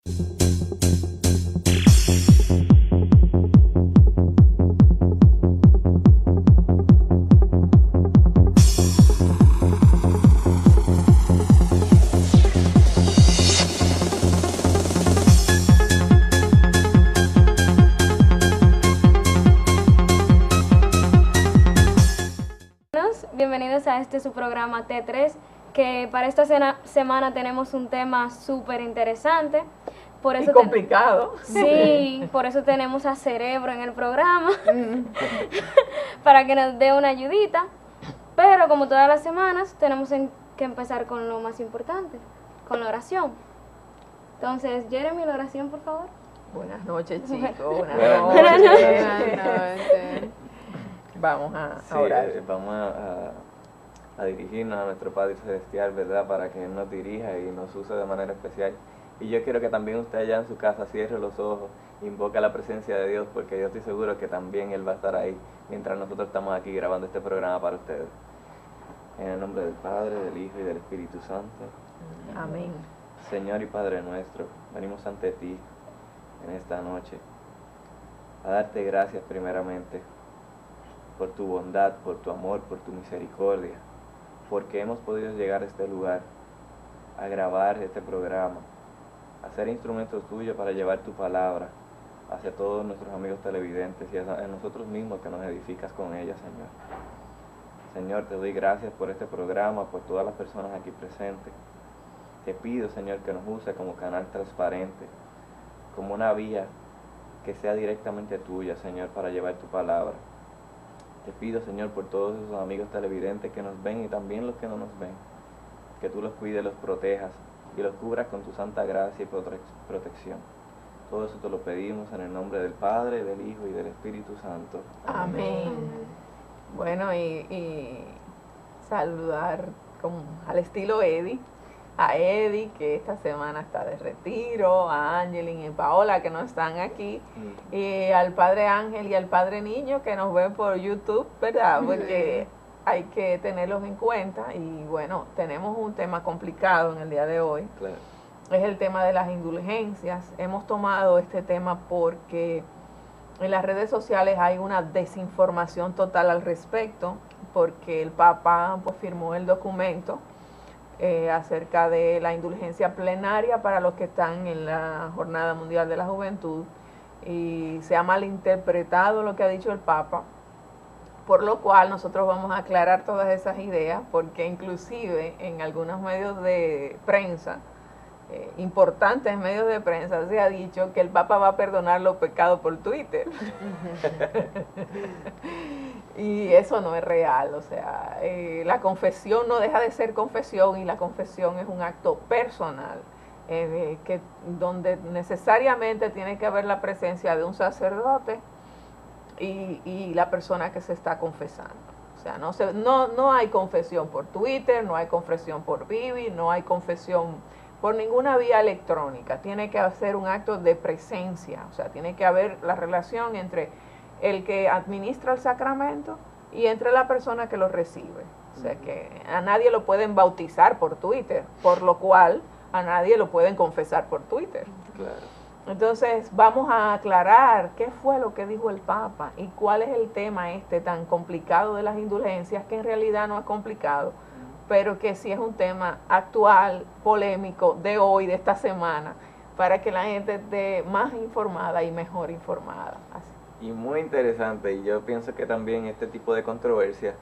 Bienvenidos a su programa T3, que para esta semana tenemos un tema súper interesante. Por eso y complicado. Sí, por eso tenemos a Cerebro en el programa, para que nos dé una ayudita. Pero como todas las semanas, tenemos que empezar con lo más importante, con la oración. Entonces, Jeremy, la oración, por favor. Buenas noches, chicos. Buenas noches. Vamos a orar. Vamos a dirigirnos a nuestro Padre Celestial, ¿verdad? Para que Él nos dirija y nos use de manera especial. Y yo quiero que también usted allá en su casa cierre los ojos, invoque la presencia de Dios, porque yo estoy seguro que también Él va a estar ahí mientras nosotros estamos aquí grabando este programa para ustedes. En el nombre del Padre, del Hijo y del Espíritu Santo. Amén. Señor y Padre nuestro, venimos ante ti en esta noche a darte gracias primeramente por tu bondad, por tu amor, por tu misericordia, porque hemos podido llegar a este lugar, a grabar este programa, a ser instrumentos tuyos para llevar tu palabra hacia todos nuestros amigos televidentes y a nosotros mismos que nos edificas con ella, Señor. Señor, te doy gracias por este programa, por todas las personas aquí presentes. Te pido, Señor, que nos use como canal transparente, como una vía que sea directamente tuya, Señor, para llevar tu palabra. Te pido, Señor, por todos esos amigos televidentes que nos ven y también los que no nos ven, que tú los cuides, los protejas y los cubras con tu santa gracia y protección. Todo eso te lo pedimos en el nombre del Padre, del Hijo y del Espíritu Santo. Amén. Bueno, y saludar al estilo Eddie, a Eddie, que esta semana está de retiro, a Angelin y Paola, que no están aquí, y al Padre Ángel y al Padre Niño, que nos ven por YouTube, ¿verdad? Porque hay que tenerlos en cuenta. Y bueno, tenemos un tema complicado en el día de hoy. Claro. Es el tema de las indulgencias. Hemos tomado este tema porque en las redes sociales hay una desinformación total al respecto, porque el Papa pues firmó el documento acerca de la indulgencia plenaria para los que están en la Jornada Mundial de la Juventud, y se ha malinterpretado lo que ha dicho el Papa, por lo cual nosotros vamos a aclarar todas esas ideas, porque inclusive en algunos medios de prensa, importantes medios de prensa, se ha dicho que el Papa va a perdonar los pecados por Twitter. Y eso no es real. O sea, la confesión no deja de ser confesión, y la confesión es un acto personal, donde necesariamente tiene que haber la presencia de un sacerdote y la persona que se está confesando. O sea, no hay confesión por Twitter, no hay confesión por Vivi, no hay confesión por ninguna vía electrónica. Tiene que hacer un acto de presencia. O sea, tiene que haber la relación entre el que administra el sacramento y entre la persona que lo recibe. O sea, que a nadie lo pueden bautizar por Twitter, por lo cual a nadie lo pueden confesar por Twitter. Claro. Entonces vamos a aclarar qué fue lo que dijo el Papa y cuál es el tema tan complicado de las indulgencias, que en realidad no es complicado, pero que sí es un tema actual, polémico, de hoy, de esta semana, para que la gente esté más informada y mejor informada. Así. Y muy interesante, y yo pienso que también este tipo de controversia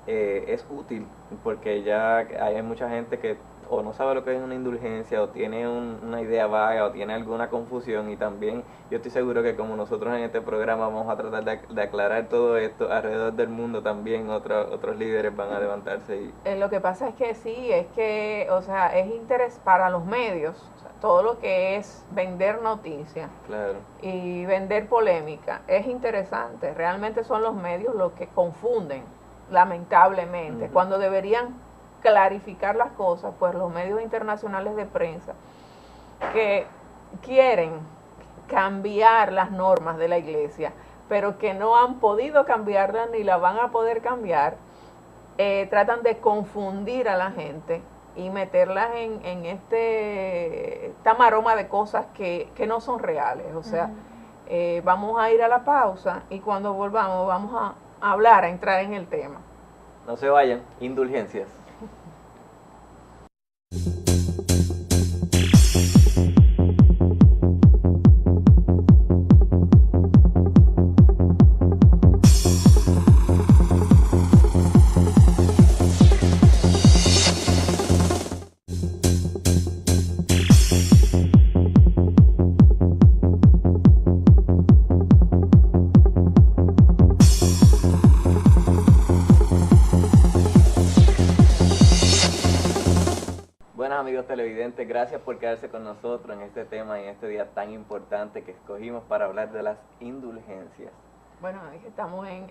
es útil, porque ya hay mucha gente que o no sabe lo que es una indulgencia, o tiene una idea vaga, o tiene alguna confusión, y también yo estoy seguro que como nosotros en este programa vamos a tratar de aclarar todo esto, alrededor del mundo también otros líderes van a levantarse. Lo que pasa es que sí, es que, o sea, es interés para los medios, o sea, todo lo que es vender noticias, claro, y vender polémica, es interesante. Realmente son los medios los que confunden, lamentablemente, cuando deberían clarificar las cosas, pues los medios internacionales de prensa que quieren cambiar las normas de la iglesia, pero que no han podido cambiarlas ni la van a poder cambiar, tratan de confundir a la gente y meterlas en esta maroma de cosas que no son reales. O sea, vamos a ir a la pausa y cuando volvamos vamos a hablar, a entrar en el tema. No se vayan, indulgencias. Buenas amigos televidentes, gracias por quedarse con nosotros en este tema, en este día tan importante que escogimos para hablar de las indulgencias. Bueno,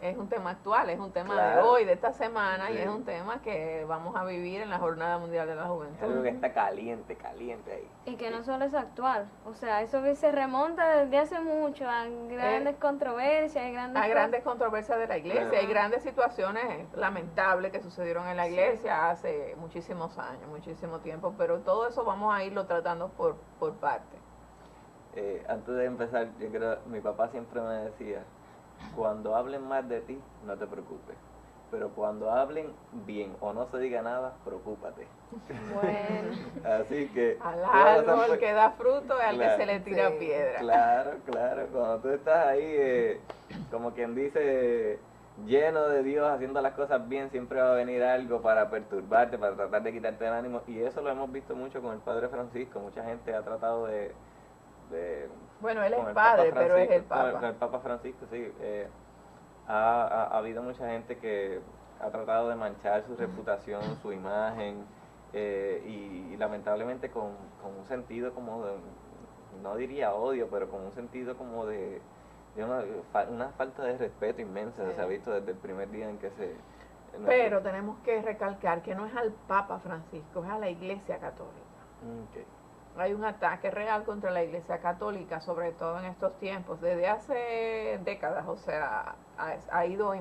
es un tema actual, es un tema Claro. de hoy, de esta semana, Sí. y es un tema que vamos a vivir en la Jornada Mundial de la Es Juventud. algo que está caliente, caliente ahí. Y que no solo es actual, o sea, eso que se remonta desde hace mucho a grandes controversias y grandes Hay grandes controversias de la iglesia, Claro. hay grandes situaciones lamentables que sucedieron en la iglesia hace muchísimos años, muchísimo tiempo, pero todo eso vamos a irlo tratando por parte. Antes de empezar, yo creo, mi papá siempre me decía, cuando hablen mal de ti, no te preocupes, pero cuando hablen bien o no se diga nada, preocúpate. Bueno, Así que... Al tú vas a árbol ser- que da fruto es al que Claro. se le tira Sí. piedra. Claro, claro, cuando tú estás ahí, como quien dice, lleno de Dios, haciendo las cosas bien, siempre va a venir algo para perturbarte, para tratar de quitarte el ánimo, y eso lo hemos visto mucho con el Padre Francisco. Mucha gente ha tratado de Bueno, él es con el padre, Papa pero es el Francisco, Papa. con el Papa Francisco, sí. Ha habido mucha gente que ha tratado de manchar su reputación, su imagen, y lamentablemente con un sentido como de, no diría odio, pero con un sentido como de una falta de respeto inmensa. Sí. Se ha visto desde el primer día en que Pero tenemos que recalcar que no es al Papa Francisco, es a la Iglesia Católica. Okay. Hay un ataque real contra la Iglesia Católica, sobre todo en estos tiempos, desde hace décadas, o sea, ha ido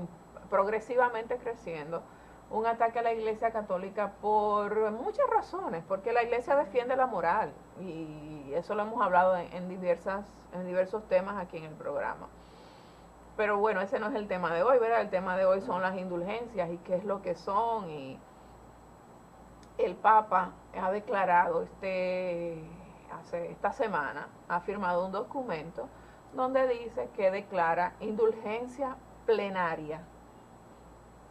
progresivamente creciendo un ataque a la Iglesia Católica por muchas razones, porque la Iglesia defiende la moral y eso lo hemos hablado en diversos temas aquí en el programa. Pero bueno, ese no es el tema de hoy, ¿verdad? El tema de hoy son las indulgencias y qué es lo que son, y el Papa ha declarado esta semana, ha firmado un documento donde dice que declara indulgencia plenaria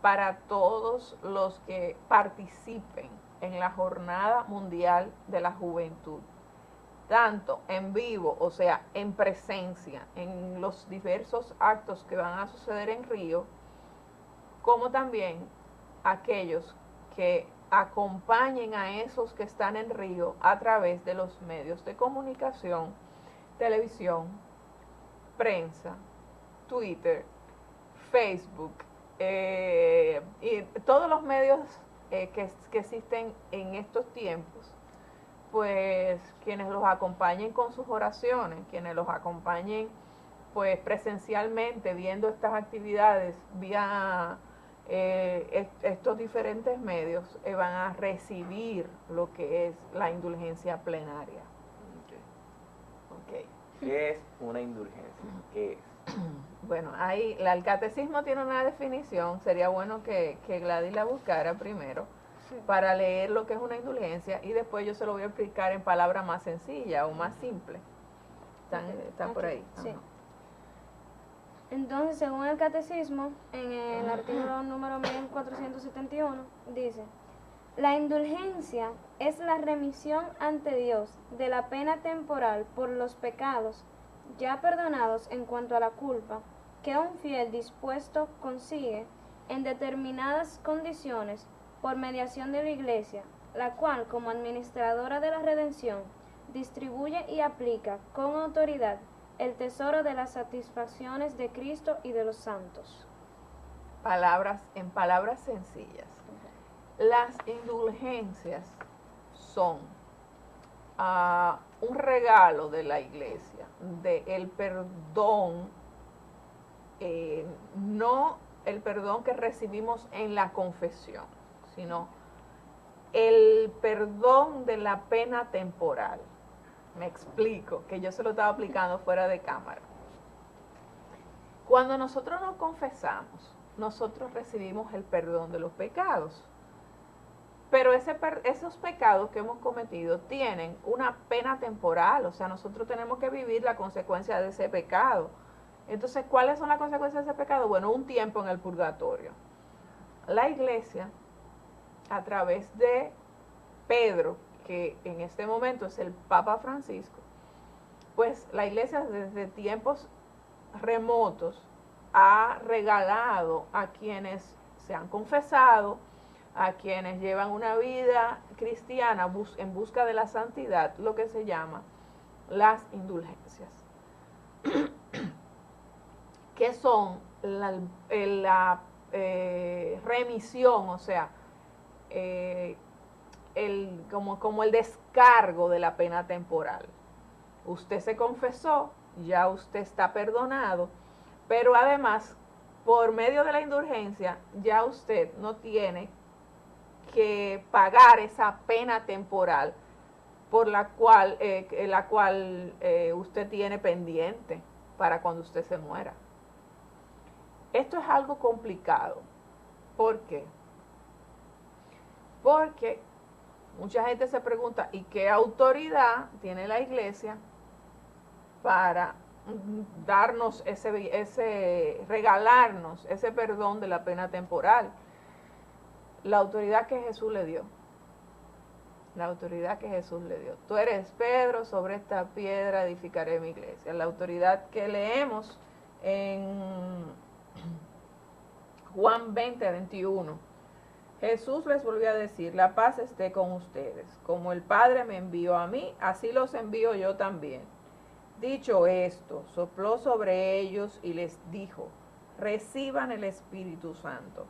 para todos los que participen en la Jornada Mundial de la Juventud, tanto en vivo, o sea, en presencia, en los diversos actos que van a suceder en Río, como también aquellos que acompañen a esos que están en Río a través de los medios de comunicación, televisión, prensa, Twitter, Facebook, y todos los medios que existen en estos tiempos, pues quienes los acompañen con sus oraciones, quienes los acompañen pues presencialmente viendo estas actividades vía estos diferentes medios, van a recibir lo que es la indulgencia plenaria. Okay. ¿Qué es una indulgencia? ¿Qué es? Bueno, ahí el catecismo tiene una definición, sería bueno que Gladys la buscara primero para leer lo que es una indulgencia y después yo se lo voy a explicar en palabras más sencillas o más simples. Están por ahí. Sí. Entonces, según el catecismo, en el artículo número 1471, dice: la indulgencia es la remisión ante Dios de la pena temporal por los pecados ya perdonados en cuanto a la culpa que un fiel dispuesto consigue en determinadas condiciones por mediación de la Iglesia, la cual, como administradora de la redención, distribuye y aplica con autoridad el tesoro de las satisfacciones de Cristo y de los santos. En palabras sencillas, las indulgencias son un regalo de la Iglesia, el perdón, no el perdón que recibimos en la confesión, sino el perdón de la pena temporal. Me explico, que yo se lo estaba aplicando fuera de cámara. Cuando nosotros nos confesamos, nosotros recibimos el perdón de los pecados. Pero esos pecados que hemos cometido tienen una pena temporal, o sea, nosotros tenemos que vivir la consecuencia de ese pecado. Entonces, ¿cuáles son las consecuencias de ese pecado? Bueno, un tiempo en el purgatorio. La iglesia, a través de Pedro, que en este momento es el Papa Francisco, pues la iglesia desde tiempos remotos ha regalado a quienes se han confesado, a quienes llevan una vida cristiana en busca de la santidad, lo que se llama las indulgencias, que son la remisión, o sea, como el descargo de la pena temporal. Usted se confesó, ya usted está perdonado, pero además, por medio de la indulgencia, ya usted no tiene que pagar esa pena temporal por la cual usted tiene pendiente para cuando usted se muera. Esto es algo complicado. ¿Por qué? Porque mucha gente se pregunta, ¿y qué autoridad tiene la iglesia para darnos regalarnos ese perdón de la pena temporal? La autoridad que Jesús le dio. La autoridad que Jesús le dio. Tú eres Pedro, sobre esta piedra edificaré mi iglesia. La autoridad que leemos en Juan 20:21. Jesús les volvió a decir, la paz esté con ustedes. Como el Padre me envió a mí, así los envío yo también. Dicho esto, sopló sobre ellos y les dijo, reciban el Espíritu Santo.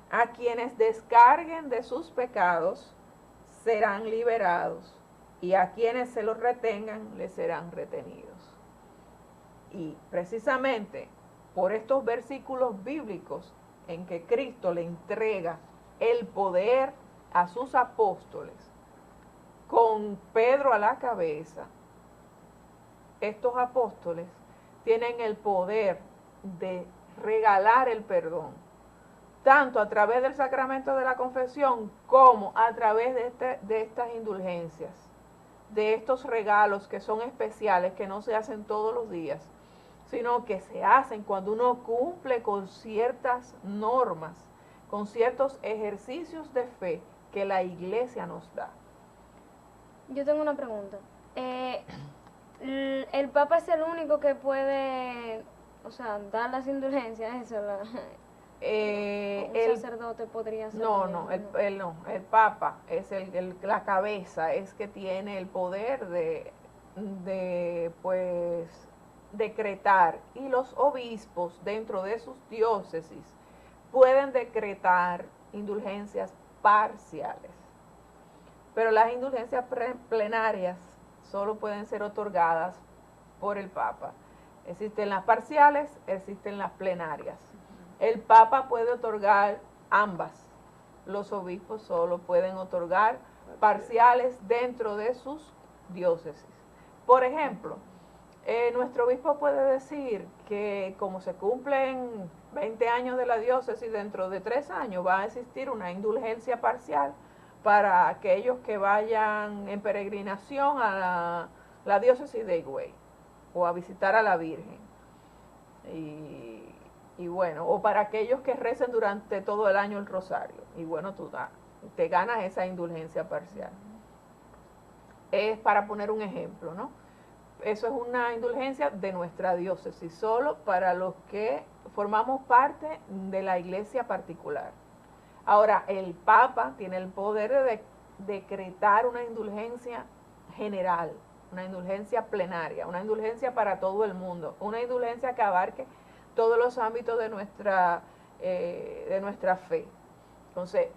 A quienes descarguen de sus pecados serán liberados, y a quienes se los retengan les serán retenidos. Y precisamente por estos versículos bíblicos en que Cristo le entrega el poder a sus apóstoles, con Pedro a la cabeza, estos apóstoles tienen el poder de regalar el perdón, tanto a través del sacramento de la confesión como a través de estas indulgencias, de estos regalos que son especiales, que no se hacen todos los días, sino que se hacen cuando uno cumple con ciertas normas, con ciertos ejercicios de fe que la iglesia nos da. Yo tengo una pregunta. El Papa es el único que puede, o sea, dar las indulgencias, eso, un sacerdote podría hacer. No, el Papa es la cabeza, es que tiene el poder de pues decretar, y los obispos dentro de sus diócesis pueden decretar indulgencias parciales, pero las indulgencias plenarias solo pueden ser otorgadas por el Papa. Existen las parciales, existen las plenarias. El Papa puede otorgar ambas. Los obispos solo pueden otorgar parciales dentro de sus diócesis. Por ejemplo, nuestro obispo puede decir que como se cumplen 20 años de la diócesis, dentro de 3 años va a existir una indulgencia parcial para aquellos que vayan en peregrinación a la diócesis de Higüey o a visitar a la Virgen. Y bueno, o para aquellos que recen durante todo el año el rosario. Y bueno, tú te ganas esa indulgencia parcial. Es para poner un ejemplo, ¿no? Eso es una indulgencia de nuestra diócesis, solo para los que formamos parte de la iglesia particular. Ahora, el Papa tiene el poder de decretar una indulgencia general, una indulgencia plenaria, una indulgencia para todo el mundo, una indulgencia que abarque todos los ámbitos de nuestra fe. Entonces,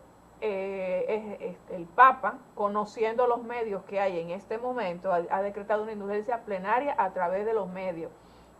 el Papa, conociendo los medios que hay en este momento, ha decretado una indulgencia plenaria a través de los medios.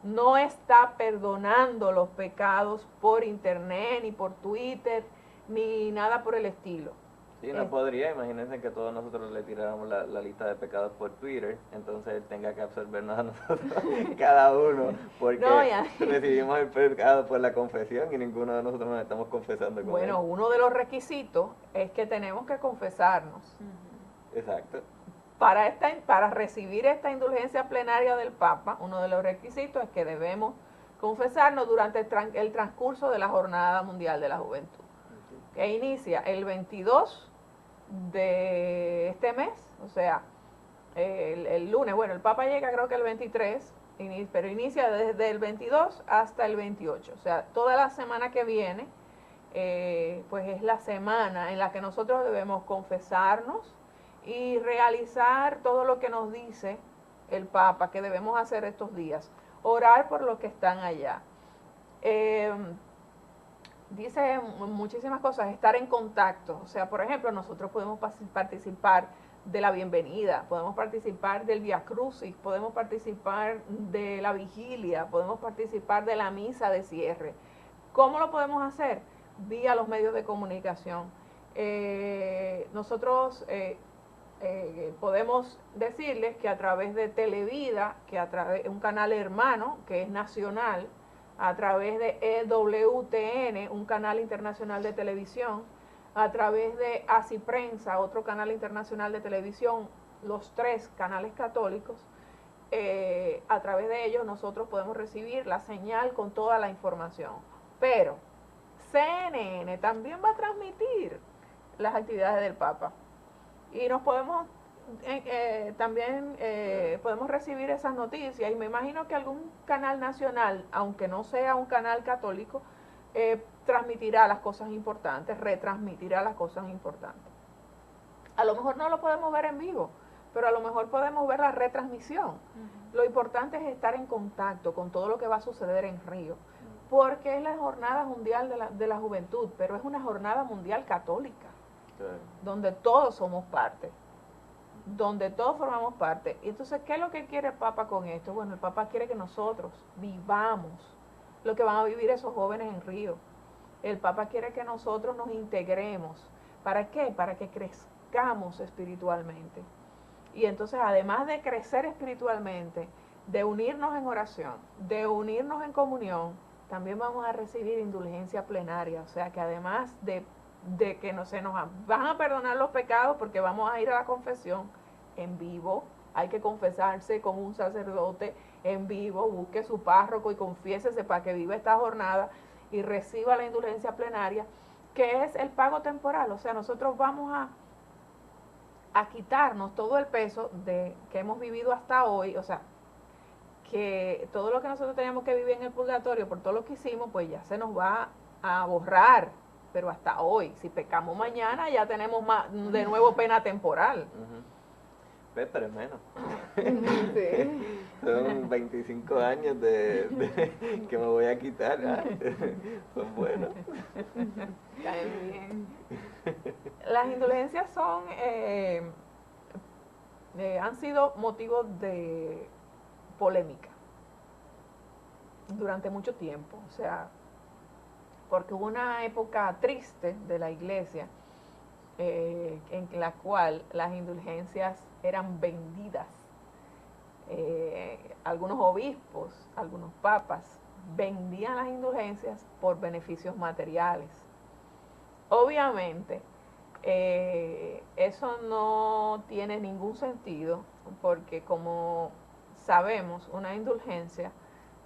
No está perdonando los pecados por internet, ni por Twitter, ni nada por el estilo. Sí, no podría, imagínense que todos nosotros le tiráramos la lista de pecados por Twitter, entonces él tenga que absorbernos a nosotros, cada uno, porque No, ya. recibimos el pecado por la confesión y ninguno de nosotros nos estamos confesando con Bueno, él. uno de los requisitos es que tenemos que confesarnos. Exacto. Para recibir esta indulgencia plenaria del Papa, uno de los requisitos es que debemos confesarnos durante el transcurso de la Jornada Mundial de la Juventud, que inicia el 22 de este mes, o sea, el lunes. Bueno, el Papa llega creo que el 23, pero inicia desde el 22 hasta el 28, o sea, toda la semana que viene, pues es la semana en la que nosotros debemos confesarnos y realizar todo lo que nos dice el Papa que debemos hacer estos días. Orar por los que están allá. Dice muchísimas cosas, estar en contacto. O sea, por ejemplo, nosotros podemos participar de la bienvenida, podemos participar del Via Crucis, podemos participar de la vigilia, podemos participar de la misa de cierre. ¿Cómo lo podemos hacer? Vía los medios de comunicación. Nosotros podemos decirles que a través de Televida, que a través de un canal hermano que es nacional, a través de EWTN, un canal internacional de televisión, a través de ASI Prensa, otro canal internacional de televisión, los 3 canales católicos, a través de ellos nosotros podemos recibir la señal con toda la información. Pero CNN también va a transmitir las actividades del Papa. Y nos podemos también podemos recibir esas noticias, y me imagino que algún canal nacional, aunque no sea un canal católico, transmitirá las cosas importantes, retransmitirá las cosas importantes. A lo mejor no lo podemos ver en vivo, pero a lo mejor podemos ver la retransmisión. Lo importante es estar en contacto con todo lo que va a suceder en Río, porque es la Jornada Mundial de la Juventud, pero es una jornada mundial católica, donde todos somos parte, donde todos formamos parte. Y entonces, ¿qué es lo que quiere el Papa con esto? Bueno, el Papa quiere que nosotros vivamos lo que van a vivir esos jóvenes en Río. El Papa quiere que nosotros nos integremos. ¿Para qué? Para que crezcamos espiritualmente. Y entonces, además de crecer espiritualmente, de unirnos en oración, de unirnos en comunión, también vamos a recibir indulgencia plenaria. O sea que además de que no se nos van a perdonar los pecados, porque vamos a ir a la confesión en vivo, hay que confesarse con un sacerdote en vivo, busque su párroco y confiésese para que viva esta jornada y reciba la indulgencia plenaria, que es el pago temporal. O sea, nosotros vamos a quitarnos todo el peso que hemos vivido hasta hoy. O sea, que todo lo que nosotros teníamos que vivir en el purgatorio por todo lo que hicimos, pues ya se nos va a borrar. Pero hasta hoy, si pecamos mañana, ya tenemos de nuevo pena temporal. Pero es menos. Sí. Son 25 años que me voy a quitar. Son buenos. Caen bien. Las indulgencias han sido motivo de polémica durante mucho tiempo. O sea, porque hubo una época triste de la iglesia en la cual las indulgencias eran vendidas. Algunos obispos, algunos papas vendían las indulgencias por beneficios materiales. Obviamente, eso no tiene ningún sentido, porque como sabemos, una indulgencia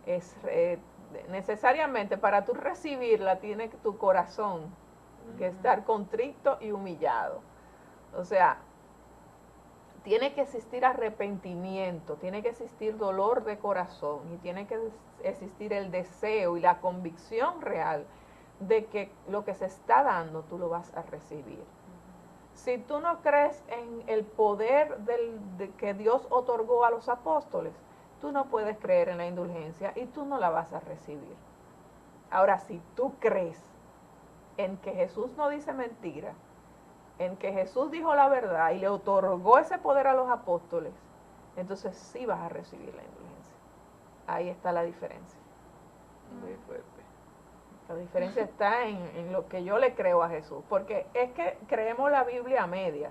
es necesariamente, para tú recibirla, tiene tu corazón que estar contrito y humillado. O sea, tiene que existir arrepentimiento, tiene que existir dolor de corazón, y tiene que existir el deseo y la convicción real de que lo que se está dando tú lo vas a recibir. Si tú no crees en el poder que Dios otorgó a los apóstoles, tú no puedes creer en la indulgencia y tú no la vas a recibir. Ahora, si tú crees en que Jesús no dice mentira, en que Jesús dijo la verdad y le otorgó ese poder a los apóstoles, entonces sí vas a recibir la indulgencia. Ahí está la diferencia. Muy fuerte. La diferencia está en lo que yo le creo a Jesús, porque es que creemos la Biblia a media.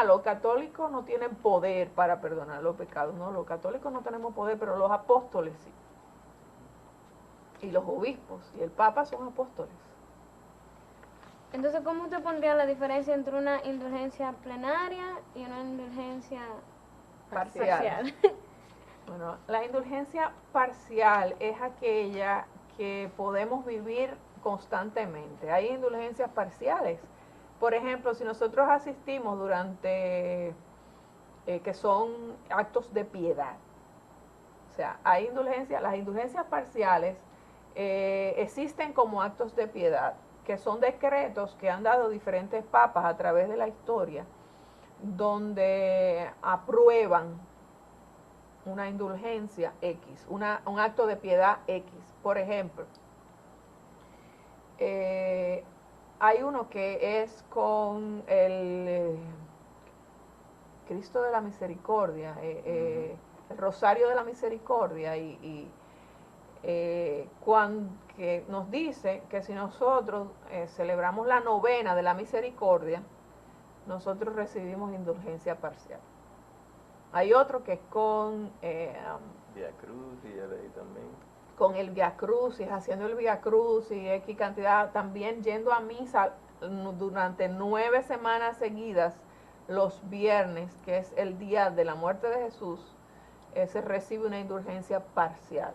Los católicos no tienen poder para perdonar los pecados. No, los católicos no tenemos poder, pero los apóstoles sí. Y los obispos y el Papa son apóstoles. Entonces, ¿cómo usted pondría la diferencia entre una indulgencia plenaria y una indulgencia parcial? Bueno, la indulgencia parcial es aquella que podemos vivir constantemente. Hay indulgencias parciales. Por ejemplo, si nosotros asistimos durante, que son actos de piedad. O sea, hay indulgencias, las indulgencias parciales existen como actos de piedad, que son decretos que han dado diferentes papas a través de la historia, donde aprueban una indulgencia X, un acto de piedad X. Por ejemplo, hay uno que es con el Cristo de la Misericordia, el Rosario de la Misericordia, que nos dice que si nosotros celebramos la novena de la misericordia, nosotros recibimos indulgencia parcial. Hay otro que es con Via Cruz, y ya leí también. Con el Via Crucis, haciendo el Via Crucis, X cantidad, también yendo a misa durante 9 semanas seguidas, los viernes, que es el día de la muerte de Jesús, se recibe una indulgencia parcial.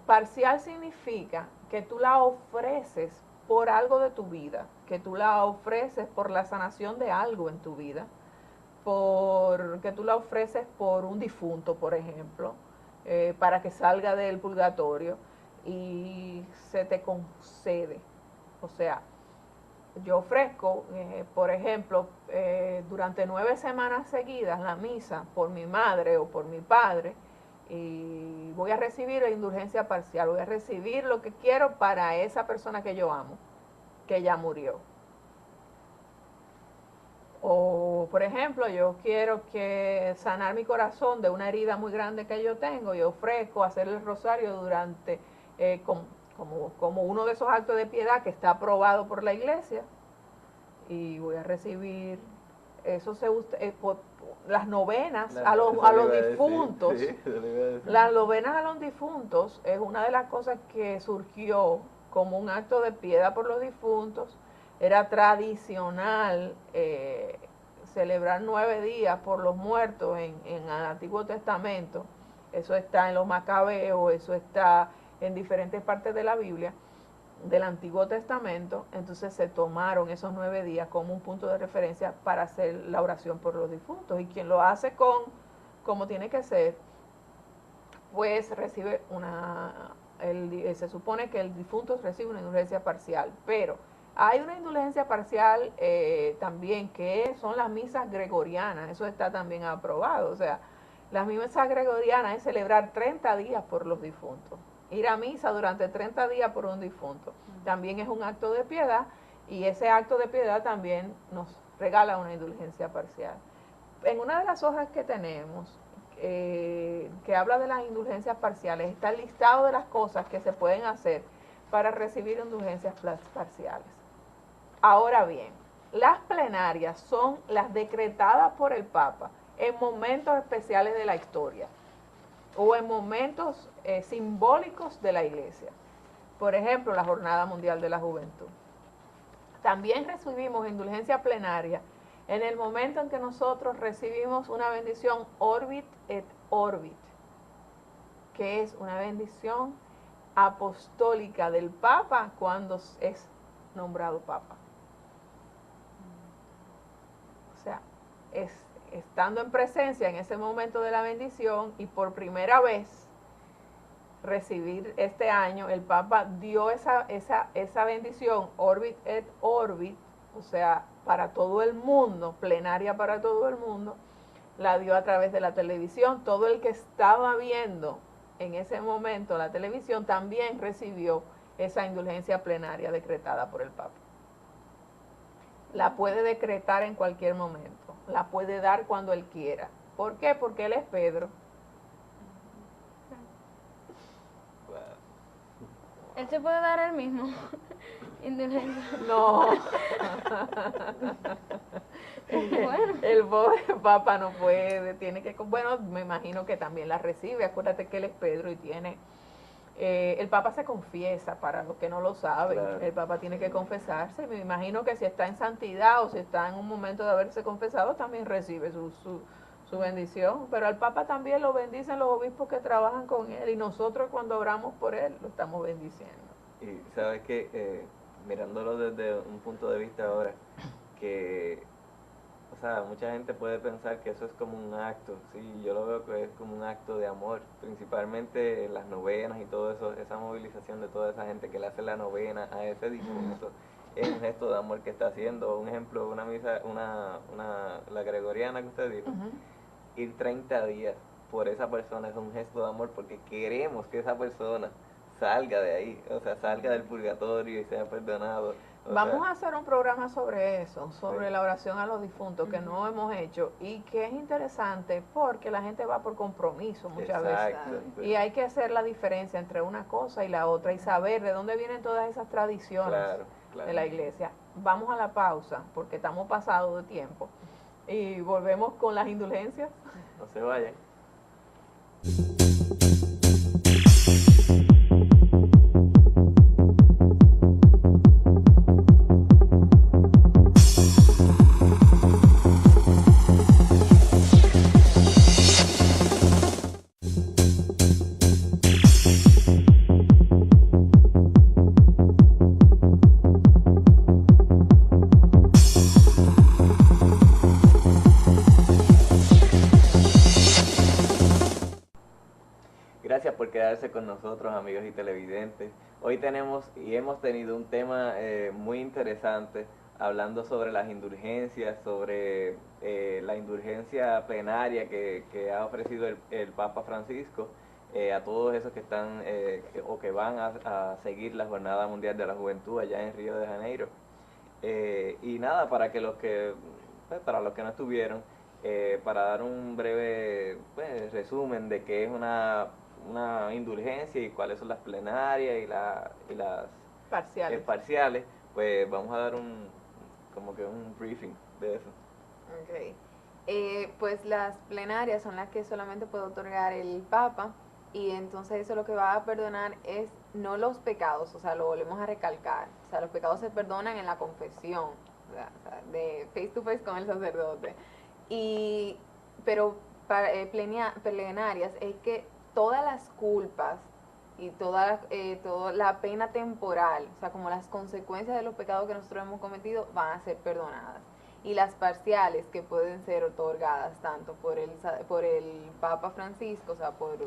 Parcial significa que tú la ofreces por algo de tu vida, que tú la ofreces por la sanación de algo en tu vida, que tú la ofreces por un difunto, por ejemplo, para que salga del purgatorio y se te concede. O sea, yo ofrezco, por ejemplo, durante 9 semanas seguidas la misa por mi madre o por mi padre, y voy a recibir la indulgencia parcial, voy a recibir lo que quiero para esa persona que yo amo, que ya murió. O, por ejemplo, yo quiero sanar mi corazón de una herida muy grande que yo tengo y ofrezco hacer el rosario durante, como uno de esos actos de piedad que está aprobado por la iglesia, y voy a recibir, eso se usa, las novenas a los difuntos. Sí, las novenas a los difuntos es una de las cosas que surgió como un acto de piedad por los difuntos. Era tradicional celebrar 9 días por los muertos en el Antiguo Testamento. Eso está en los Macabeos, eso está en diferentes partes de la Biblia, del Antiguo Testamento. Entonces se tomaron esos 9 días como un punto de referencia para hacer la oración por los difuntos. Y quien lo hace como tiene que ser, pues recibe se supone que el difunto recibe una indulgencia parcial, pero hay una indulgencia parcial también, que son las misas gregorianas. Eso está también aprobado. O sea, las misas gregorianas es celebrar 30 días por los difuntos. Ir a misa durante 30 días por un difunto. También es un acto de piedad, y ese acto de piedad también nos regala una indulgencia parcial. En una de las hojas que tenemos, que habla de las indulgencias parciales, está el listado de las cosas que se pueden hacer para recibir indulgencias parciales. Ahora bien, las plenarias son las decretadas por el Papa en momentos especiales de la historia o en momentos simbólicos de la Iglesia. Por ejemplo, la Jornada Mundial de la Juventud. También recibimos indulgencia plenaria en el momento en que nosotros recibimos una bendición Orbit et Orbit, que es una bendición apostólica del Papa cuando es nombrado Papa. O sea, estando en presencia en ese momento de la bendición, y por primera vez recibir este año, el Papa dio esa bendición Orbit et Orbit, o sea, para todo el mundo, plenaria para todo el mundo, la dio a través de la televisión. Todo el que estaba viendo en ese momento la televisión también recibió esa indulgencia plenaria decretada por el Papa. La puede decretar en cualquier momento, la puede dar cuando él quiera. ¿Por qué? Porque él es Pedro. Él se puede dar él mismo. Indulgencia. No. Bueno. El pobre Papa no puede, tiene que, bueno, me imagino que también la recibe. Acuérdate que él es Pedro y tiene, el Papa se confiesa, para los que no lo saben, Claro. el Papa tiene que confesarse. Me imagino que si está en santidad o si está en un momento de haberse confesado, también recibe su bendición. Pero al Papa también lo bendicen los obispos que trabajan con él, y nosotros cuando oramos por él lo estamos bendiciendo. Y sabes que, mirándolo desde un punto de vista ahora, que, o sea, mucha gente puede pensar que eso es como un acto, sí, yo lo veo que es como un acto de amor, principalmente en las novenas y todo eso, esa movilización de toda esa gente que le hace la novena a ese difunto, es un gesto de amor que está haciendo. Un ejemplo, una misa, la gregoriana que usted dijo, ir 30 días por esa persona es un gesto de amor porque queremos que esa persona salga de ahí, o sea, salga del purgatorio y sea perdonado. Vamos a hacer un programa sobre eso, sobre Sí. la oración a los difuntos, que no hemos hecho, y que es interesante porque la gente va por compromiso muchas Exacto, veces. sí. Y hay que hacer la diferencia entre una cosa y la otra y saber de dónde vienen todas esas tradiciones Claro, claro. de la iglesia. Vamos a la pausa porque estamos pasados de tiempo y volvemos con las indulgencias. No se vayan. Gracias por quedarse con nosotros, amigos y televidentes. Hoy tenemos y hemos tenido un tema muy interesante, hablando sobre las indulgencias, sobre la indulgencia plenaria que ha ofrecido el Papa Francisco a todos esos que están o que van a seguir la Jornada Mundial de la Juventud allá en Río de Janeiro. Y nada, para los que no estuvieron, para dar un breve resumen de qué es una indulgencia y cuáles son las plenarias y las Parciales. parciales, pues vamos a dar como que un briefing de eso. Okay. Pues las plenarias son las que solamente puede otorgar el Papa, y entonces eso lo que va a perdonar es no los pecados, o sea, lo volvemos a recalcar, o sea, los pecados se perdonan en la confesión, o sea, de face to face con el sacerdote. Pero para plenarias es que todas las culpas y toda la pena temporal, o sea, como las consecuencias de los pecados que nosotros hemos cometido, van a ser perdonadas. Y las parciales, que pueden ser otorgadas tanto por el Papa Francisco, o sea, por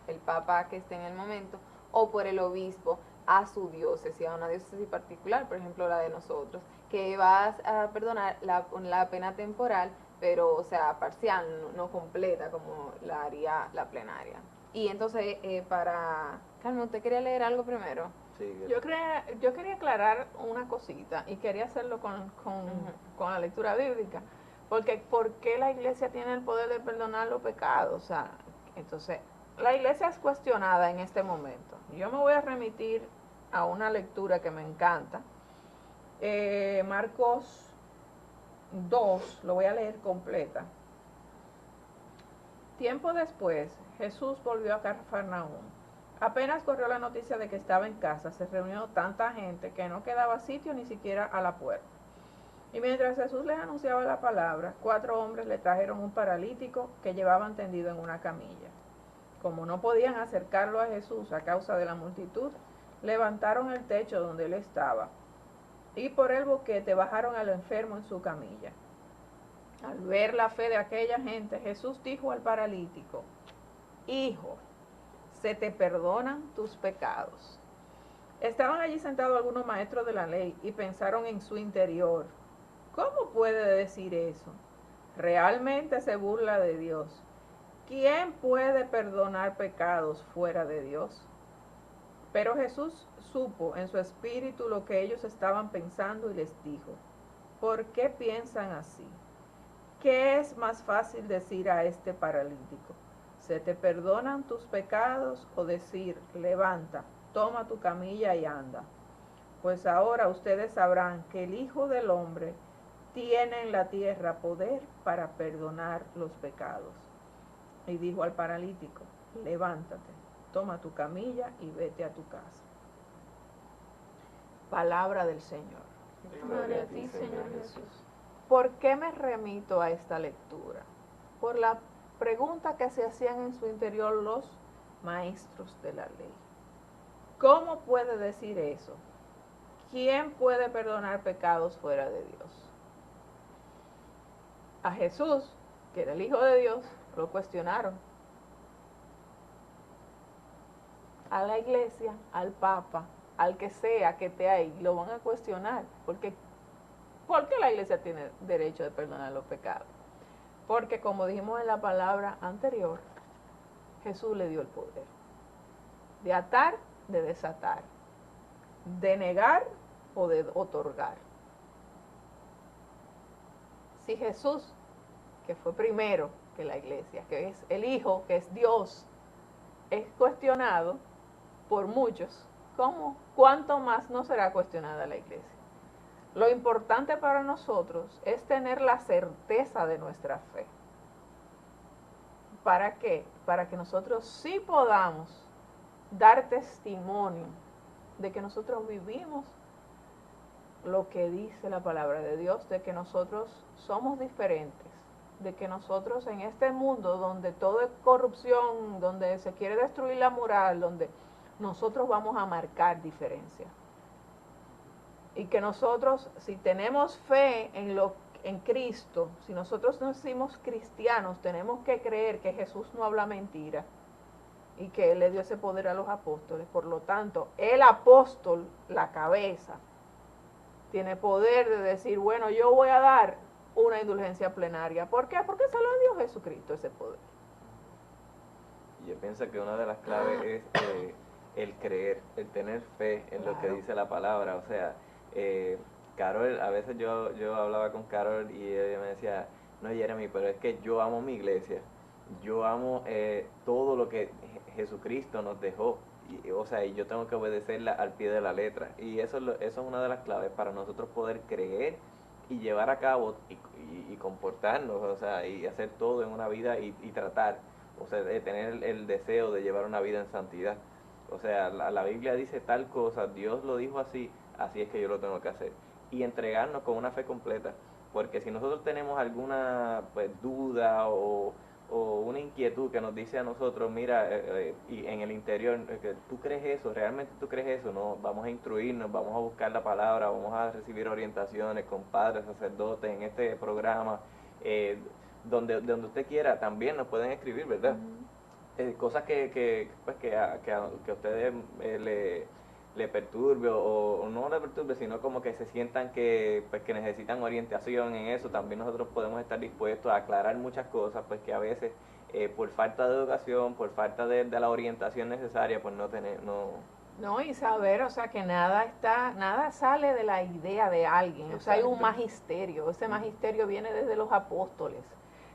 el Papa que esté en el momento, o por el obispo a su diócesis, a una diócesis particular, por ejemplo la de nosotros, que va a perdonar la pena temporal, pero, o sea, parcial, no completa, como la haría la plenaria. Y entonces, Carmen, ¿usted quería leer algo primero? Sí, Yo quería aclarar una cosita y quería hacerlo con la lectura bíblica, porque ¿por qué la iglesia tiene el poder de perdonar los pecados? O sea, entonces, la iglesia es cuestionada en este momento. Yo me voy a remitir a una lectura que me encanta, Marcos 2, lo voy a leer completa. Tiempo después, Jesús volvió a Cafarnaúm. Apenas corrió la noticia de que estaba en casa, se reunió tanta gente que no quedaba sitio ni siquiera a la puerta. Y mientras Jesús les anunciaba la palabra, 4 hombres le trajeron un paralítico que llevaban tendido en una camilla. Como no podían acercarlo a Jesús a causa de la multitud, levantaron el techo donde él estaba y por el boquete bajaron al enfermo en su camilla. Al ver la fe de aquella gente, Jesús dijo al paralítico: Hijo, se te perdonan tus pecados. Estaban allí sentados algunos maestros de la ley y pensaron en su interior: ¿cómo puede decir eso? Realmente se burla de Dios. ¿Quién puede perdonar pecados fuera de Dios? Pero Jesús supo en su espíritu lo que ellos estaban pensando y les dijo: ¿por qué piensan así? ¿Qué es más fácil decir a este paralítico: se te perdonan tus pecados, o decir: levanta, toma tu camilla y anda. Pues ahora ustedes sabrán que el Hijo del Hombre tiene en la tierra poder para perdonar los pecados. Y dijo al paralítico, levántate, toma tu camilla y vete a tu casa. Palabra del Señor. Gloria a ti, Señor Jesús. ¿Por qué me remito a esta lectura? Por la pregunta que se hacían en su interior los maestros de la ley. ¿Cómo puede decir eso? ¿Quién puede perdonar pecados fuera de Dios? A Jesús, que era el Hijo de Dios, lo cuestionaron. A la iglesia, al Papa, al que sea que esté ahí, lo van a cuestionar. ¿Por qué la iglesia tiene derecho de perdonar los pecados? Porque como dijimos en la palabra anterior, Jesús le dio el poder de atar, de desatar, de negar o de otorgar. Si Jesús, que fue primero que la iglesia, que es el Hijo, que es Dios, es cuestionado por muchos, ¿cuánto más no será cuestionada la iglesia? Lo importante para nosotros es tener la certeza de nuestra fe. ¿Para qué? Para que nosotros sí podamos dar testimonio de que nosotros vivimos lo que dice la palabra de Dios, de que nosotros somos diferentes, de que nosotros en este mundo donde todo es corrupción, donde se quiere destruir la moral, donde nosotros vamos a marcar diferencia. Y que nosotros, si tenemos fe en Cristo, si nosotros nos decimos cristianos, tenemos que creer que Jesús no habla mentira y que Él le dio ese poder a los apóstoles. Por lo tanto, el apóstol, la cabeza, tiene poder de decir, bueno, yo voy a dar una indulgencia plenaria. ¿Por qué? Porque se lo dio Jesucristo ese poder. Yo pienso que una de las claves es el creer, el tener fe en lo que dice la palabra. O sea, Carol, a veces yo hablaba con Carol y ella me decía, no, Jeremy, pero es que yo amo mi iglesia, yo amo todo lo que Jesucristo nos dejó. O sea, y yo tengo que obedecerla al pie de la letra. Y eso es una de las claves para nosotros poder creer y llevar a cabo y comportarnos, o sea, y hacer todo en una vida y tratar, o sea, de tener el deseo de llevar una vida en santidad. O sea, la Biblia dice tal cosa, Dios lo dijo así, así es que yo lo tengo que hacer. Y entregarnos con una fe completa. Porque si nosotros tenemos alguna pues, duda o una inquietud que nos dice a nosotros, mira, y en el interior, ¿tú crees eso? ¿Realmente tú crees eso? No, vamos a instruirnos, vamos a buscar la palabra, vamos a recibir orientaciones con padres, sacerdotes en este programa, donde usted quiera, también nos pueden escribir, ¿verdad? Cosas que a ustedes le perturbe o no le perturbe, sino como que se sientan que necesitan orientación en eso. También nosotros podemos estar dispuestos a aclarar muchas cosas, pues que a veces por falta de educación, por falta de la orientación necesaria, pues No, y saber, o sea, que nada sale de la idea de alguien. Exacto. O sea, hay un magisterio. Ese magisterio viene desde los apóstoles.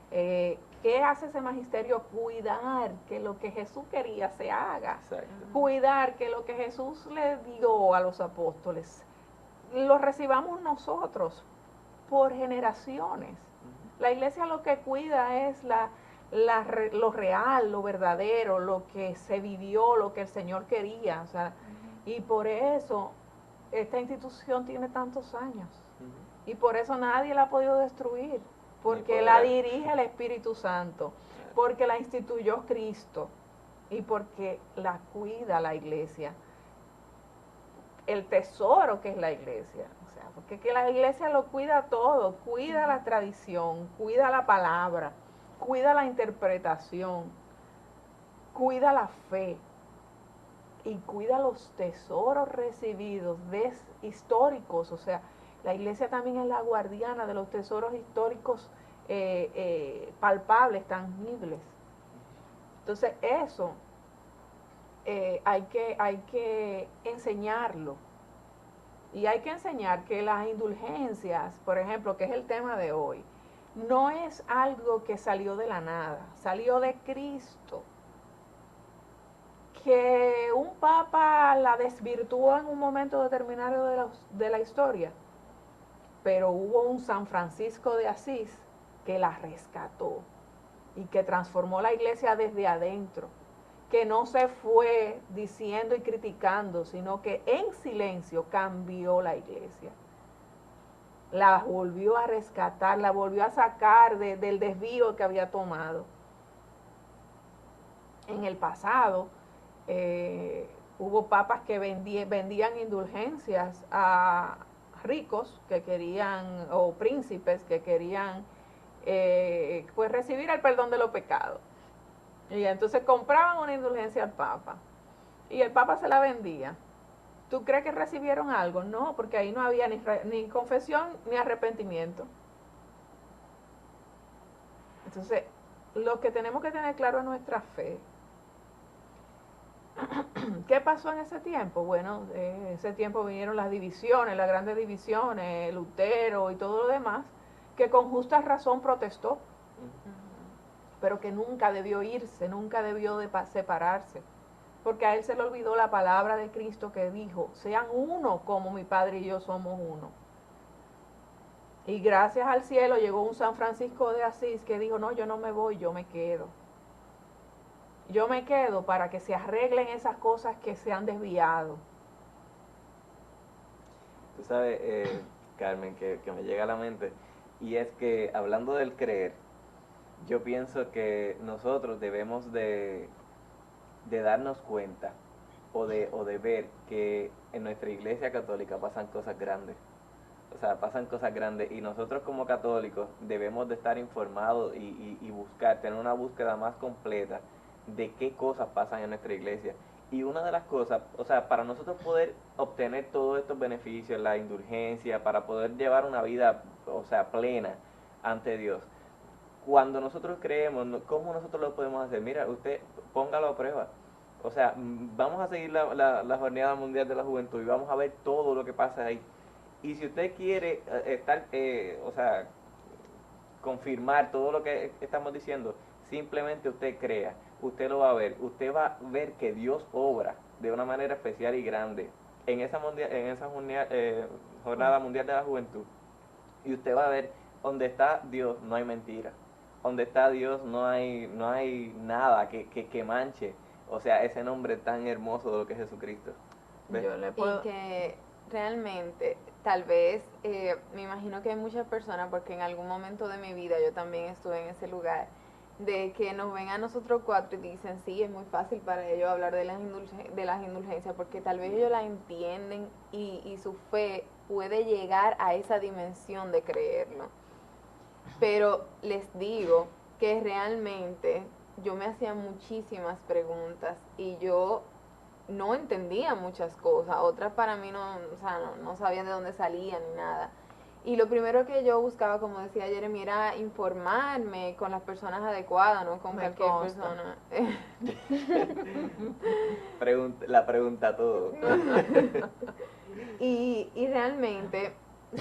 ¿Qué hace ese magisterio? Cuidar que lo que Jesús quería se haga. Exacto. Cuidar que lo que Jesús le dio a los apóstoles lo recibamos nosotros por generaciones. La iglesia lo que cuida es lo real, lo verdadero, lo que se vivió, lo que el Señor quería. O sea, y por eso esta institución tiene tantos años. Y por eso nadie la ha podido destruir. Porque la dirige el Espíritu Santo, porque la instituyó Cristo y porque la cuida la iglesia. El tesoro que es la iglesia, o sea, porque que la iglesia lo cuida todo, cuida la tradición, cuida la palabra, cuida la interpretación, cuida la fe y cuida los tesoros recibidos históricos, o sea, la iglesia también es la guardiana de los tesoros históricos palpables, tangibles. Entonces eso hay que enseñarlo. Y hay que enseñar que las indulgencias, por ejemplo, que es el tema de hoy, no es algo que salió de la nada, salió de Cristo. Que un papa la desvirtuó en un momento determinado de la historia, pero hubo un San Francisco de Asís que la rescató y que transformó la iglesia desde adentro, que no se fue diciendo y criticando, sino que en silencio cambió la iglesia. La volvió a rescatar, la volvió a sacar del desvío que había tomado. En el pasado hubo papas que vendían indulgencias a ricos que querían, o príncipes que querían pues recibir el perdón de los pecados. Y entonces compraban una indulgencia al papa y el papa se la vendía. ¿Tú crees que recibieron algo? No, porque ahí no había ni confesión ni arrepentimiento. Entonces, lo que tenemos que tener claro es nuestra fe. ¿Qué pasó en ese tiempo? Bueno, en ese tiempo vinieron las divisiones, las grandes divisiones, Lutero y todo lo demás, que con justa razón protestó, pero que nunca debió irse, nunca debió de separarse, porque a él se le olvidó la palabra de Cristo que dijo, sean uno como mi Padre y yo somos uno. Y gracias al cielo llegó un San Francisco de Asís que dijo, no, yo no me voy, yo me quedo. Yo me quedo para que se arreglen esas cosas que se han desviado. Tú sabes, Carmen, que me llega a la mente, y es que hablando del creer, yo pienso que nosotros debemos de darnos cuenta o de ver que en nuestra iglesia católica pasan cosas grandes. O sea, pasan cosas grandes y nosotros como católicos debemos de estar informados y buscar, tener una búsqueda más completa de qué cosas pasan en nuestra iglesia. Y una de las cosas, o sea, para nosotros poder obtener todos estos beneficios, la indulgencia, para poder llevar una vida, o sea, plena ante Dios, cuando nosotros creemos, ¿cómo nosotros lo podemos hacer? Mira, usted póngalo a prueba. O sea, vamos a seguir la Jornada Mundial de la Juventud y vamos a ver todo lo que pasa ahí. Y si usted quiere estar, o sea, confirmar todo lo que estamos diciendo, simplemente usted crea, usted lo va a ver, usted va a ver que Dios obra de una manera especial y grande en esa Jornada Mundial de la Juventud. Y usted va a ver, donde está Dios no hay mentira, donde está Dios no hay nada que manche, o sea, ese nombre tan hermoso de lo que es Jesucristo. ¿Ves? Y que realmente, tal vez, me imagino que hay muchas personas, porque en algún momento de mi vida yo también estuve en ese lugar, de que nos ven a nosotros cuatro y dicen, sí, es muy fácil para ellos hablar de las indulgencias, porque tal vez ellos la entienden y su fe puede llegar a esa dimensión de creerlo. Pero les digo que realmente yo me hacía muchísimas preguntas y yo no entendía muchas cosas, otras para mí no, o sea, no sabían de dónde salían ni nada. Y lo primero que yo buscaba, como decía Jeremy, era informarme con las personas adecuadas, no con cualquier persona. La pregunta todo. Y realmente,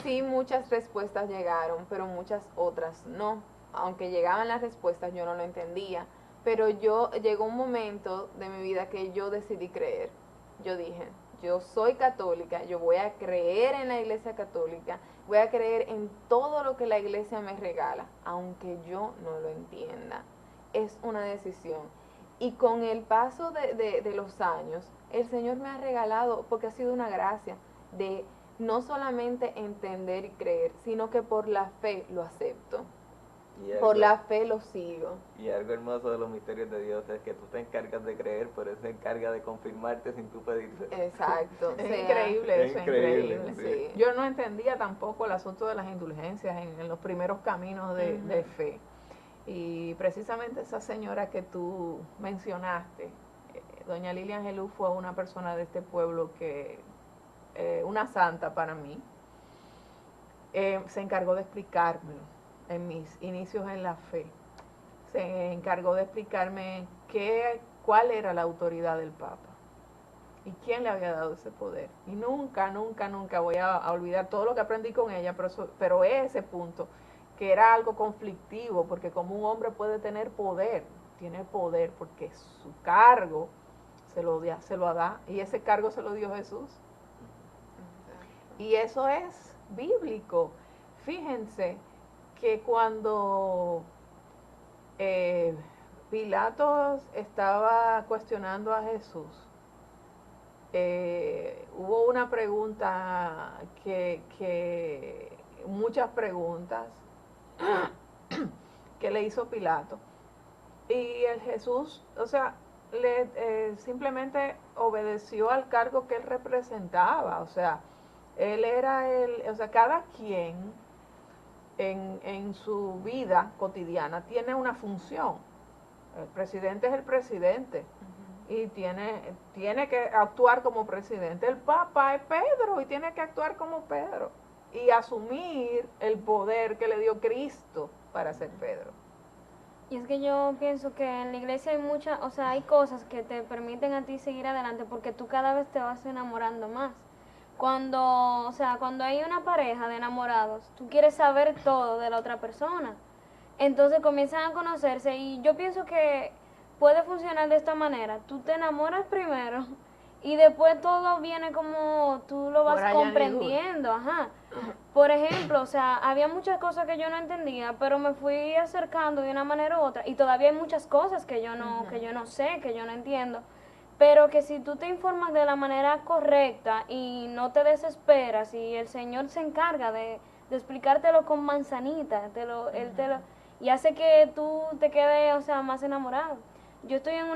sí, muchas respuestas llegaron, pero muchas otras no. Aunque llegaban las respuestas, yo no lo entendía. Pero llegó un momento de mi vida que yo decidí creer. Yo dije, yo soy católica, yo voy a creer en la iglesia católica, voy a creer en todo lo que la iglesia me regala, aunque yo no lo entienda. Es una decisión. Y con el paso de los años, el Señor me ha regalado, porque ha sido una gracia, de no solamente entender y creer, sino que por la fe lo acepto. Por la fe lo sigo. Y algo hermoso de los misterios de Dios es que tú te encargas de creer, pero Él se encarga de confirmarte sin tú pedirse. Exacto. Es increíble eso, es increíble. Sí. Yo no entendía tampoco el asunto de las indulgencias en los primeros caminos de fe. Y precisamente esa señora que tú mencionaste, doña Lilia Angelou, fue una persona de este pueblo que, una santa para mí, se encargó de explicármelo en mis inicios en la fe. Se encargó de explicarme cuál era la autoridad del Papa y quién le había dado ese poder. Y nunca voy a olvidar todo lo que aprendí con ella, pero ese punto, que era algo conflictivo, porque como un hombre puede tener poder, tiene poder porque su cargo se lo da, y ese cargo se lo dio Jesús. Y eso es bíblico. Fíjense que cuando Pilatos estaba cuestionando a Jesús, hubo una pregunta muchas preguntas que le hizo Pilato. Y el Jesús, o sea, simplemente obedeció al cargo que él representaba. O sea, él era o sea, cada quien en su vida cotidiana tiene una función. El presidente es el presidente y tiene que actuar como presidente. El Papa es Pedro y tiene que actuar como Pedro y asumir el poder que le dio Cristo para ser Pedro. Y es que yo pienso que en la iglesia hay muchas, o sea, hay cosas que te permiten a ti seguir adelante porque tú cada vez te vas enamorando más. O sea, cuando hay una pareja de enamorados, tú quieres saber todo de la otra persona. Entonces comienzan a conocerse y yo pienso que puede funcionar de esta manera. Tú te enamoras primero y después todo viene como tú lo vas comprendiendo, ajá. Por ejemplo, o sea, había muchas cosas que yo no entendía, pero me fui acercando de una manera u otra y todavía hay muchas cosas que yo no sé, que yo no entiendo. Pero que si tú te informas de la manera correcta y no te desesperas y el Señor se encarga de explicártelo con manzanita, Él te lo, y hace que tú te quedes, o sea, más enamorado. Yo estoy en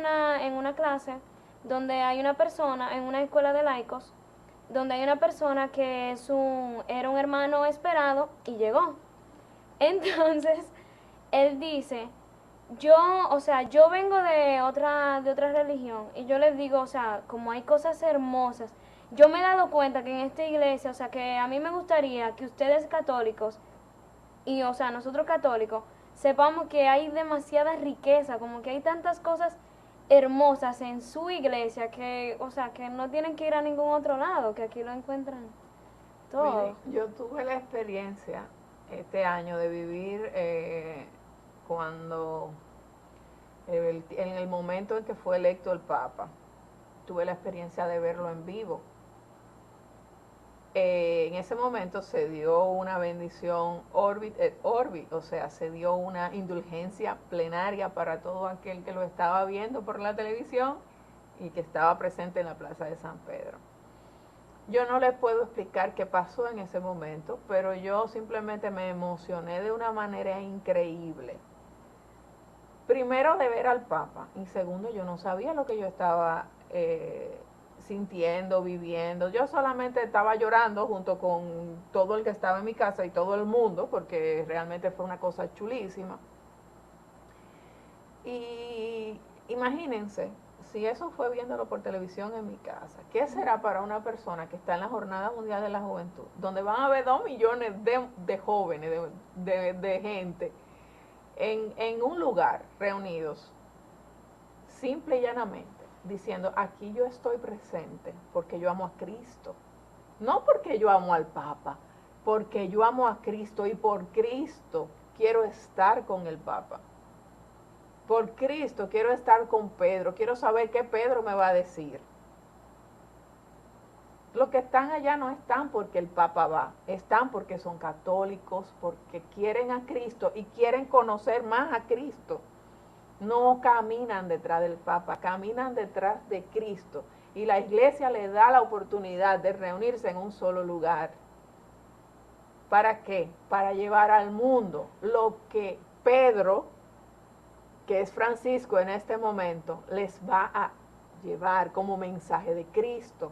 una clase donde hay una persona, en una escuela de laicos, donde hay una persona que era un hermano esperado y llegó. Entonces, él dice, o sea, yo vengo de otra religión y yo les digo, o sea, como hay cosas hermosas, yo me he dado cuenta que en esta iglesia, o sea, que a mí me gustaría que ustedes católicos y, o sea, nosotros católicos, sepamos que hay demasiada riqueza, como que hay tantas cosas hermosas en su iglesia que, o sea, que no tienen que ir a ningún otro lado, que aquí lo encuentran todo. Miren, yo tuve la experiencia este año de vivir cuando, en el momento en que fue electo el Papa, tuve la experiencia de verlo en vivo. En ese momento se dio una bendición orbit et orbi, o sea, se dio una indulgencia plenaria para todo aquel que lo estaba viendo por la televisión y que estaba presente en la Plaza de San Pedro. Yo no les puedo explicar qué pasó en ese momento, pero yo simplemente me emocioné de una manera increíble. Primero de ver al Papa y segundo yo no sabía lo que yo estaba sintiendo, viviendo. Yo solamente estaba llorando junto con todo el que estaba en mi casa y todo el mundo, porque realmente fue una cosa chulísima. Y imagínense, si eso fue viéndolo por televisión en mi casa, ¿qué será para una persona que está en la Jornada Mundial de la Juventud, donde van a haber 2 millones de jóvenes, de gente, en un lugar reunidos, simple y llanamente, diciendo, aquí yo estoy presente porque yo amo a Cristo, no porque yo amo al Papa, porque yo amo a Cristo y por Cristo quiero estar con el Papa. Por Cristo quiero estar con Pedro, quiero saber qué Pedro me va a decir. Los que están allá no están porque el Papa va, están porque son católicos, porque quieren a Cristo y quieren conocer más a Cristo. No caminan detrás del Papa, caminan detrás de Cristo. Y la iglesia le da la oportunidad de reunirse en un solo lugar. ¿Para qué? Para llevar al mundo lo que Pedro, que es Francisco en este momento, les va a llevar como mensaje de Cristo.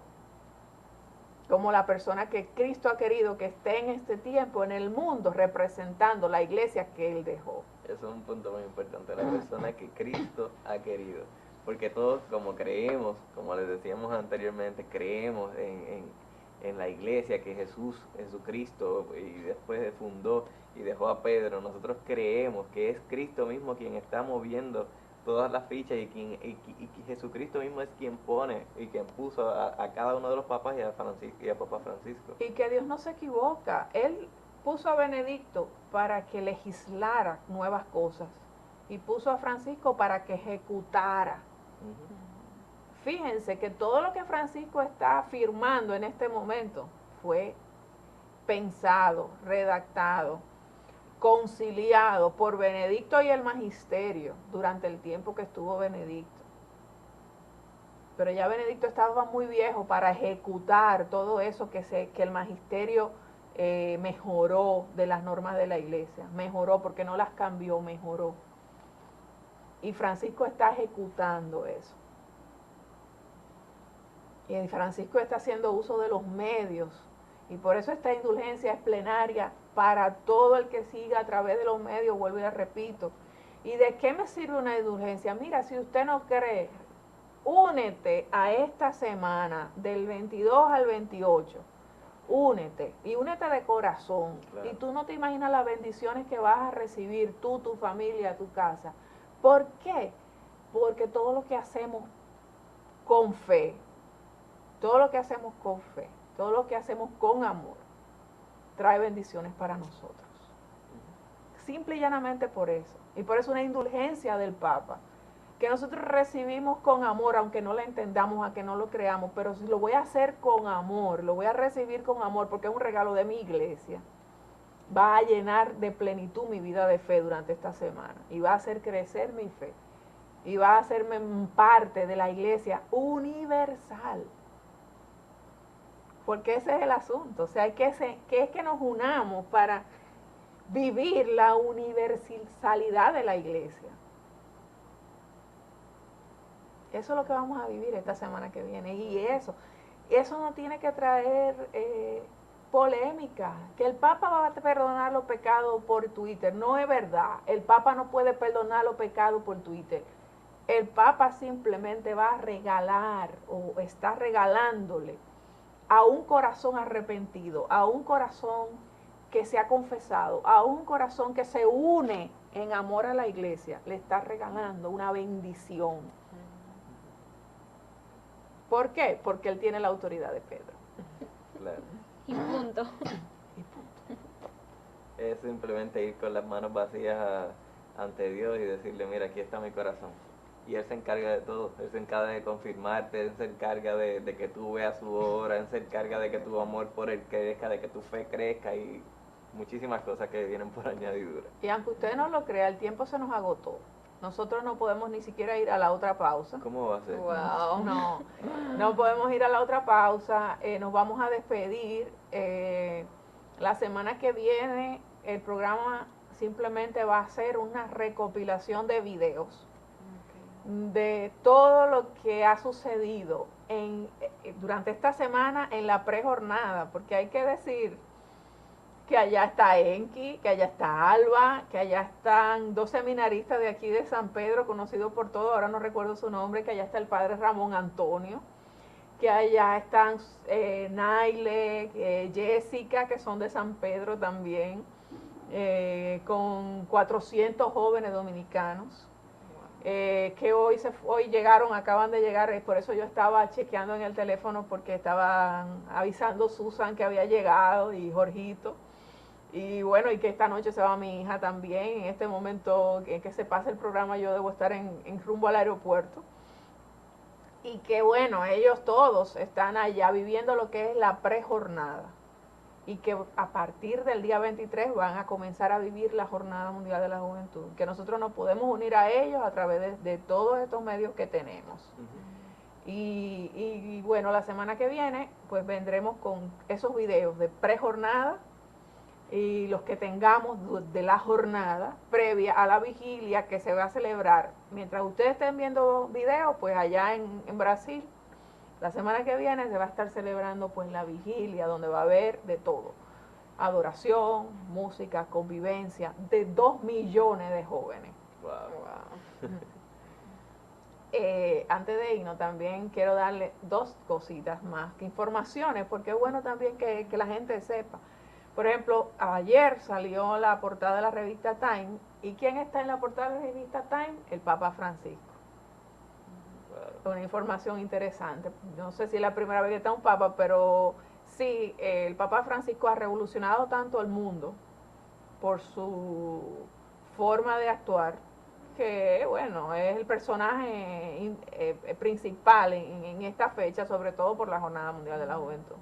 Como la persona que Cristo ha querido que esté en este tiempo en el mundo representando la iglesia que Él dejó. Eso es un punto muy importante, la persona que Cristo ha querido. Porque todos como creemos, como les decíamos anteriormente, creemos en la iglesia que Jesucristo, y después fundó y dejó a Pedro. Nosotros creemos que es Cristo mismo quien está moviendo todas las fichas y que Jesucristo mismo es quien pone y quien puso a cada uno de los papas y a Papa Francisco. Y que Dios no se equivoca. Él puso a Benedicto para que legislara nuevas cosas y puso a Francisco para que ejecutara. fíjense que todo lo que Francisco está afirmando en este momento fue pensado, redactado, conciliado por Benedicto y el magisterio durante el tiempo que estuvo Benedicto. Pero ya Benedicto estaba muy viejo para ejecutar todo eso que el magisterio mejoró de las normas de la iglesia. Mejoró porque no las cambió, mejoró. Y Francisco está ejecutando eso. Y Francisco está haciendo uso de los medios. Y por eso esta indulgencia es plenaria para todo el que siga a través de los medios, vuelvo y repito. ¿Y de qué me sirve una indulgencia? Mira, si usted no cree, únete a esta semana del 22 al 28. Únete y únete de corazón. Claro. Y tú no te imaginas las bendiciones que vas a recibir tú, tu familia, tu casa. ¿Por qué? Porque todo lo que hacemos con fe, todo lo que hacemos con fe, todo lo que hacemos con amor, trae bendiciones para nosotros. Simple y llanamente por eso. Y por eso una indulgencia del Papa, que nosotros recibimos con amor, aunque no la entendamos, aunque no lo creamos, pero si lo voy a hacer con amor, lo voy a recibir con amor, porque es un regalo de mi iglesia, va a llenar de plenitud mi vida de fe durante esta semana, y va a hacer crecer mi fe, y va a hacerme parte de la iglesia universal. Porque ese es el asunto, o sea, hay que es que nos unamos para vivir la universalidad de la iglesia. Eso es lo que vamos a vivir esta semana que viene. Y eso no tiene que traer polémica. Que el Papa va a perdonar los pecados por Twitter. No es verdad. El Papa no puede perdonar los pecados por Twitter. El Papa simplemente va a regalar o está regalándole a un corazón arrepentido, a un corazón que se ha confesado, a un corazón que se une en amor a la iglesia, le está regalando una bendición. ¿Por qué? Porque él tiene la autoridad de Pedro. Claro. Y punto. Y punto. Es simplemente ir con las manos vacías ante Dios y decirle, mira, aquí está mi corazón. Y Él se encarga de todo. Él se encarga de confirmarte, Él se encarga de que tú veas su obra, Él se encarga de que tu amor por Él crezca, de que tu fe crezca y muchísimas cosas que vienen por añadidura. Y aunque usted no lo crea, el tiempo se nos agotó. Nosotros no podemos ni siquiera ir a la otra pausa. ¿Cómo va a ser? Wow. No podemos ir a la otra pausa. Nos vamos a despedir. La semana que viene el programa simplemente va a ser una recopilación de videos de todo lo que ha sucedido durante esta semana en la prejornada, porque hay que decir que allá está Enki, que allá está Alba, que allá están dos seminaristas de aquí de San Pedro, conocidos por todos, ahora no recuerdo su nombre, que allá está el padre Ramón Antonio, que allá están Naile, Jessica, que son de San Pedro también, con 400 jóvenes dominicanos. Que hoy llegaron, acaban de llegar, por eso yo estaba chequeando en el teléfono porque estaban avisando Susan que había llegado y Jorgito. Y bueno, y que esta noche se va mi hija también. En este momento en que se pase el programa yo debo estar en rumbo al aeropuerto. Y que bueno, ellos todos están allá viviendo lo que es la prejornada. Y que a partir del día 23 van a comenzar a vivir la Jornada Mundial de la Juventud. Que nosotros nos podemos unir a ellos a través de todos estos medios que tenemos. Y bueno, la semana que viene pues vendremos con esos videos de prejornada y los que tengamos de la jornada previa a la vigilia que se va a celebrar. Mientras ustedes estén viendo videos, pues allá en Brasil, la semana que viene se va a estar celebrando pues la vigilia, donde va a haber de todo. Adoración, música, convivencia, de 2 millones de jóvenes. Wow. Antes de irnos también quiero darle 2 cositas más, que informaciones, porque es bueno también que la gente sepa. Por ejemplo, ayer salió la portada de la revista Time. ¿Y quién está en la portada de la revista Time? El Papa Francisco. Una información interesante. No sé si es la primera vez que está un Papa, pero sí, el Papa Francisco ha revolucionado tanto el mundo por su forma de actuar, que, bueno, es el personaje principal en esta fecha, sobre todo por la Jornada Mundial de la Juventud.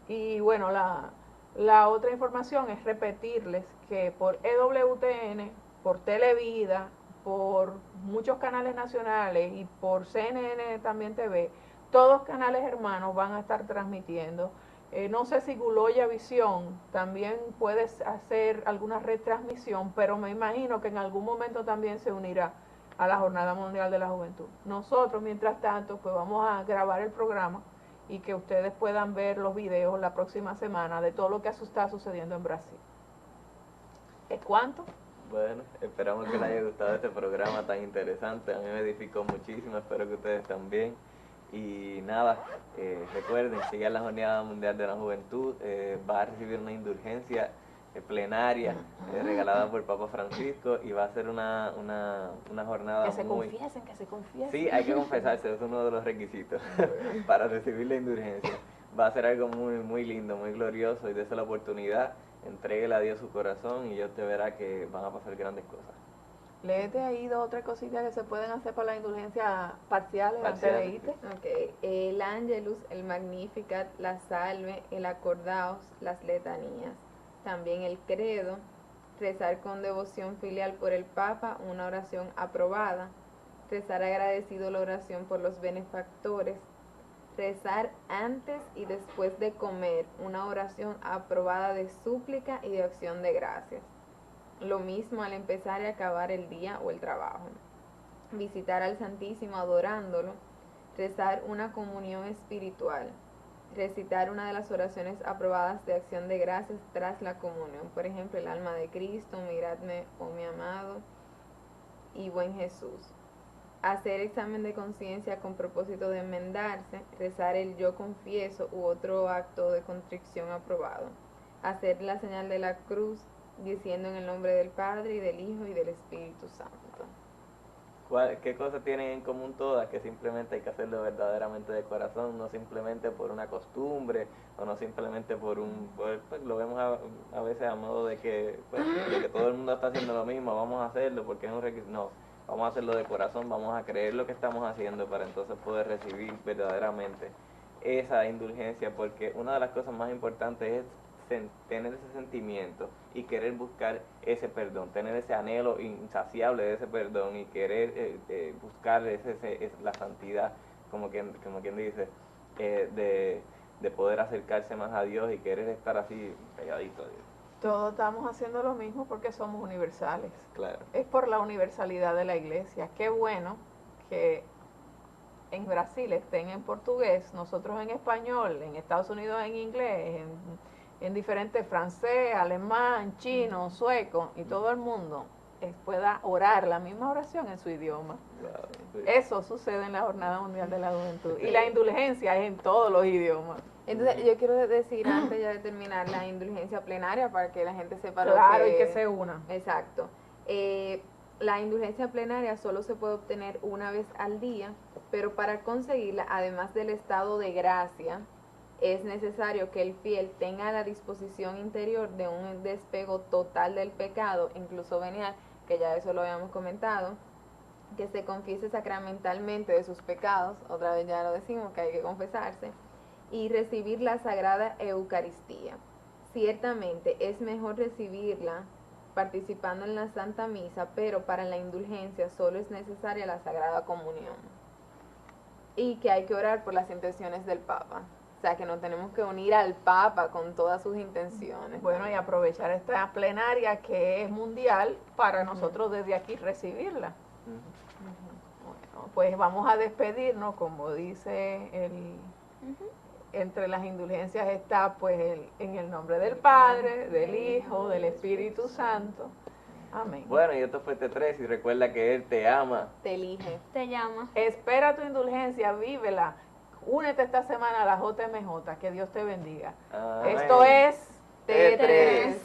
Y bueno, la otra información es repetirles que por EWTN, por Televida, por muchos canales nacionales y por CNN también TV, todos canales hermanos van a estar transmitiendo. No sé si Guloya Visión también puede hacer alguna retransmisión, pero me imagino que en algún momento también se unirá a la Jornada Mundial de la Juventud. Nosotros, mientras tanto, pues vamos a grabar el programa y que ustedes puedan ver los videos la próxima semana de todo lo que está sucediendo en Brasil. ¿Cuánto? Bueno, esperamos que les haya gustado este programa tan interesante. A mí me edificó muchísimo, espero que ustedes también. Y nada, recuerden, sigan la Jornada Mundial de la Juventud, va a recibir una indulgencia plenaria regalada por Papa Francisco y va a ser una jornada que se confiesen. Sí, hay que confesarse, es uno de los requisitos para recibir la indulgencia. Va a ser algo muy, muy lindo, muy glorioso y dése la oportunidad, entréguele a Dios su corazón y Dios te verá que van a pasar grandes cosas. Léete ahí dos o tres cositas que se pueden hacer para la indulgencia parciales antes de irte. Ok, el Angelus, el Magnificat, la Salve, el Acordaos, las letanías. También el Credo, rezar con devoción filial por el Papa, una oración aprobada. Rezar agradecido la oración por los benefactores. Rezar antes y después de comer, una oración aprobada de súplica y de acción de gracias. Lo mismo al empezar y acabar el día o el trabajo. Visitar al Santísimo adorándolo. Rezar una comunión espiritual. Recitar una de las oraciones aprobadas de acción de gracias tras la comunión. Por ejemplo, el alma de Cristo, miradme, oh mi amado y buen Jesús. Hacer examen de conciencia con propósito de enmendarse. Rezar el yo confieso u otro acto de contrición aprobado. Hacer la señal de la cruz diciendo en el nombre del Padre y del Hijo y del Espíritu Santo. ¿Qué cosas tienen en común todas? Que simplemente hay que hacerlo verdaderamente de corazón, no simplemente por una costumbre o no simplemente pues lo vemos a veces a modo de que todo el mundo está haciendo lo mismo, vamos a hacerlo porque es un requisito. No, vamos a hacerlo de corazón, vamos a creer lo que estamos haciendo para entonces poder recibir verdaderamente esa indulgencia, porque una de las cosas más importantes es tener ese sentimiento y querer buscar ese perdón, tener ese anhelo insaciable de ese perdón y querer buscar la santidad, como quien dice, de poder acercarse más a Dios y querer estar así pegadito a Dios. Todos estamos haciendo lo mismo porque somos universales. Claro. Es por la universalidad de la iglesia. Qué bueno que en Brasil estén en portugués, nosotros en español, en Estados Unidos en inglés, en diferentes francés, alemán, chino, sueco, y todo el mundo pueda orar la misma oración en su idioma. Claro, sí. Eso sucede en la Jornada Mundial de la Juventud. Y la indulgencia es en todos los idiomas. Entonces, yo quiero decir, antes ya de terminar, la indulgencia plenaria para que la gente sepa lo Claro, y que se una. Exacto. La indulgencia plenaria solo se puede obtener una vez al día, pero para conseguirla, además del estado de gracia, es necesario que el fiel tenga la disposición interior de un despego total del pecado, incluso venial, que ya eso lo habíamos comentado, que se confiese sacramentalmente de sus pecados, otra vez ya lo decimos que hay que confesarse, y recibir la Sagrada Eucaristía. Ciertamente es mejor recibirla participando en la Santa Misa, pero para la indulgencia solo es necesaria la Sagrada Comunión. Y que hay que orar por las intenciones del Papa. O sea, que nos tenemos que unir al Papa con todas sus intenciones. Bueno, y aprovechar esta plenaria que es mundial para nosotros desde aquí recibirla. Bueno, pues vamos a despedirnos, como dice entre las indulgencias está pues en el nombre del Padre, del Hijo, del Espíritu Santo. Amén. Bueno, y esto fue T3 y recuerda que Él te ama. Te elige. Te llama. Espera tu indulgencia, vívela. Únete esta semana a la JMJ, que Dios te bendiga. Amén. Esto es T3.